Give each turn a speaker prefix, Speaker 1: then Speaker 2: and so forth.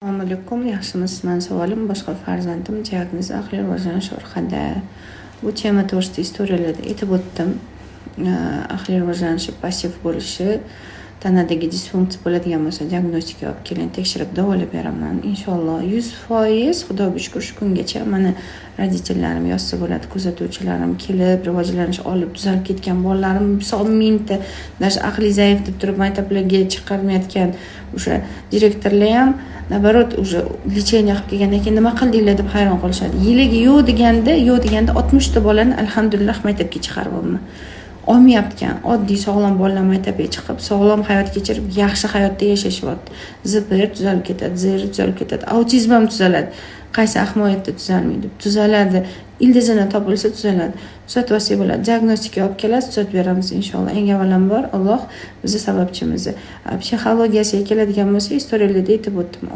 Speaker 1: Assalomu alaykum, yaxshimisiz? Meni savolim boshqa farzandim diagnozi aqliy rivojlanish orqada. Bu tema to'g'risida istoriyalarda aytib o'tdim. Aqliy rivojlanishi passiv bo'lishi, tanadagi disfunksiya bo'ladigan bo'lsa, diagnostikaga olib keling, tekshirib davolab beraman. Inshaalloh 100%, xudoga shukr, shu kungacha mani roditellarim yozsa bo'ladi, kuzatuvchilarim kelib, rivojlanish olib tuzalib ketgan bolalarim son mingta, даже aqliy zaif deb turib maktablarga chiqarmayotgan o'sha direktorlar ham naоборот уже lechение qilib kelgandan keyin nima qildinglar deb hayron qolishadi. Yiliga yo'q deganda 60 ta bolani alhamdulillah maktabga chiqaribman. Olmayaptikan, oddiy sog'lom bolalar maktabga chiqib, sog'lom hayot kechirib, yaxshi hayotda yashashyapti. ZPR tuzalib ketadi, ZR tuzalib ketadi, autizm ham tuzaladi. Qaysi ahmoqatda tuzalmaydi? Tuzaladi. Ildizini topilsa tuzaladi. Tuzatib olsa bo'ladi. Diagnostikaga olib kelasiz, tuzatib beramiz inshaalloh. Eng avvalambor Alloh bizni sababchimiz. Psixologiyasiga keladigan bo'lsa, istoriyalarda aytib o'tdim.